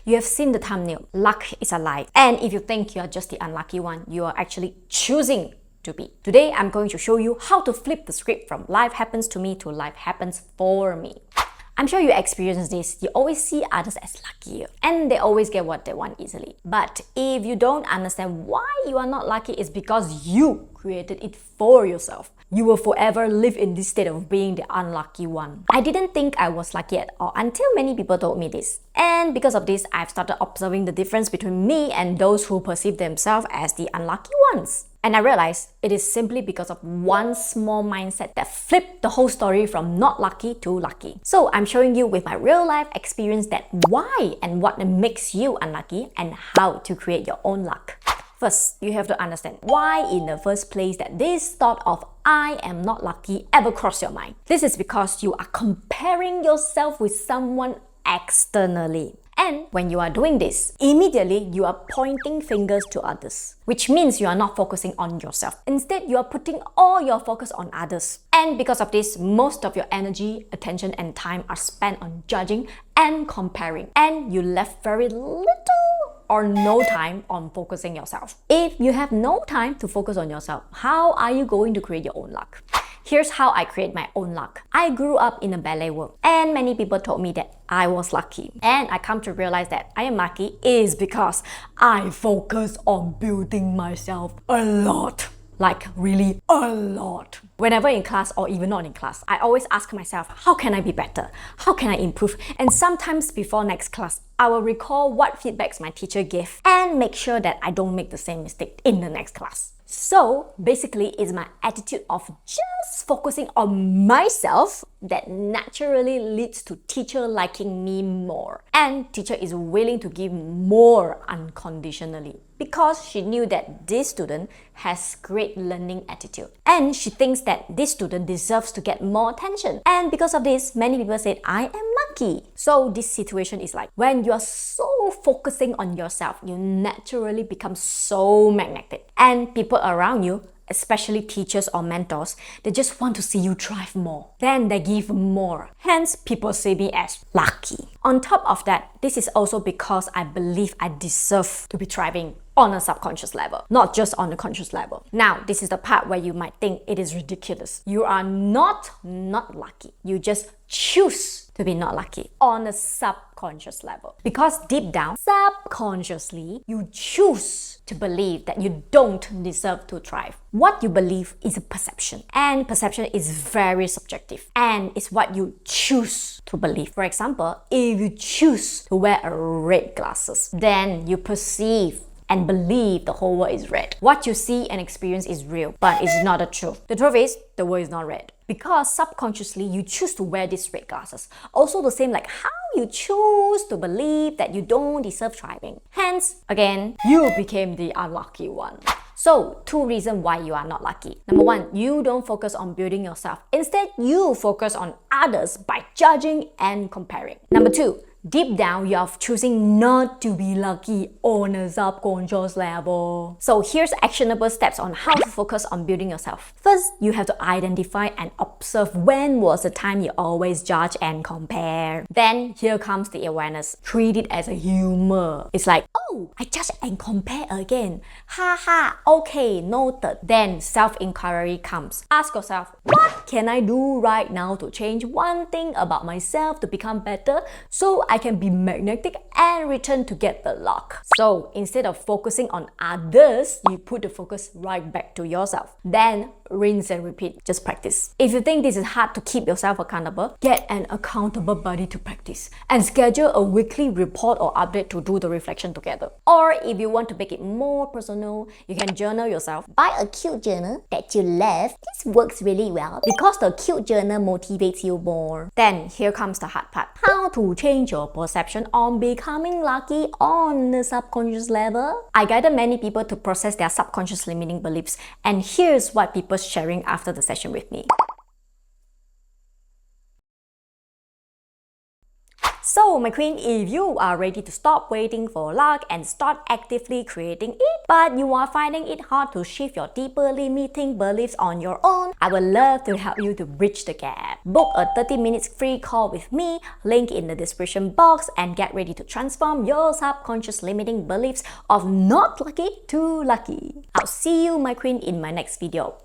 You have seen the thumbnail, luck is a lie. And if you think you are just the unlucky one, you are actually choosing to be. Today, I'm going to show you how to flip the script from life happens to me to life happens for me. I'm sure you experience this. You always see others as luckier and they always get what they want easily. But if you don't understand why you are not lucky, it's because you created it for yourself. You will forever live in this state of being the unlucky one. I didn't think I was lucky at all until many people told me this. And because of this, I've started observing the difference between me and those who perceive themselves as the unlucky ones. And I realized it is simply because of one small mindset that flipped the whole story from not lucky to lucky. So I'm showing you with my real life experience that why and what makes you unlucky and how to create your own luck. First, you have to understand why in the first place that this thought of I am not lucky ever crossed your mind. This is because you are comparing yourself with someone externally. And when you are doing this, immediately you are pointing fingers to others, which means you are not focusing on yourself. Instead, you are putting all your focus on others. And because of this, most of your energy, attention, and time are spent on judging and comparing. And you left very little or no time on focusing yourself. If you have no time to focus on yourself, how are you going to create your own luck? Here's how I create my own luck. I grew up in a ballet world and many people told me that I was lucky. And I come to realize that I am lucky is because I focus on building myself a lot. Like really a lot. Whenever in class or even not in class, I always ask myself, how can I be better? How can I improve? And sometimes before next class, I will recall what feedbacks my teacher gave and make sure that I don't make the same mistake in the next class. So basically, it's my attitude of just focusing on myself that naturally leads to teacher liking me more. And teacher is willing to give more unconditionally because she knew that this student has great learning attitude. And she thinks that this student deserves to get more attention. And because of this, many people said, I am lucky. So this situation is like when you are so focusing on yourself, you naturally become so magnetic. And people around you, especially teachers or mentors, they just want to see you thrive more. Then they give more. Hence, people see me as lucky. On top of that, this is also because I believe I deserve to be thriving on a subconscious level, not just on a conscious level. Now, this is the part where you might think it is ridiculous. You are not lucky. You just choose to be not lucky on a subconscious level. Because deep down, subconsciously, you choose to believe that you don't deserve to thrive. What you believe is a perception, and perception is very subjective, and it's what you choose to believe. For example, if you choose to wear a red glasses, then you perceive and believe the whole world is red. What you see and experience is real, but it's not the truth. The truth is, the world is not red. Because subconsciously, you choose to wear these red glasses. Also the same like how you choose to believe that you don't deserve thriving. Hence, again, you became the unlucky one. So, two reasons why you are not lucky. Number one, you don't focus on building yourself. Instead, you focus on others by judging and comparing. Number two, deep down, you are choosing not to be lucky on a subconscious level. So here's actionable steps on how to focus on building yourself. First, you have to identify and observe when was the time you always judge and compare. Then here comes the awareness. Treat it as a humor. It's like, oh, I judge and compare again. Ha ha, okay, noted. Then self-inquiry comes. Ask yourself, what can I do right now to change one thing about myself to become better so I can be magnetic and return to get the luck. So instead of focusing on others, you put the focus right back to yourself. Then rinse and repeat. Just practice. If you think this is hard to keep yourself accountable, get an accountable buddy to practice and schedule a weekly report or update to do the reflection together. Or if you want to make it more personal, you can journal yourself. Buy a cute journal that you love. This works really well because the cute journal motivates you more. Then here comes the hard part. How to change your perception on becoming lucky on the subconscious level. I guided many people to process their subconscious limiting beliefs, and here's what people sharing after the session with me. So So, my queen, if you are ready to stop waiting for luck and start actively creating it, but you are finding it hard to shift your deeper limiting beliefs on your own, I would love to help you to bridge the gap. Book a 30 minutes free call with me, link in the description box, and get ready to transform your subconscious limiting beliefs of not lucky to lucky. I'll see you, my queen, in my next video.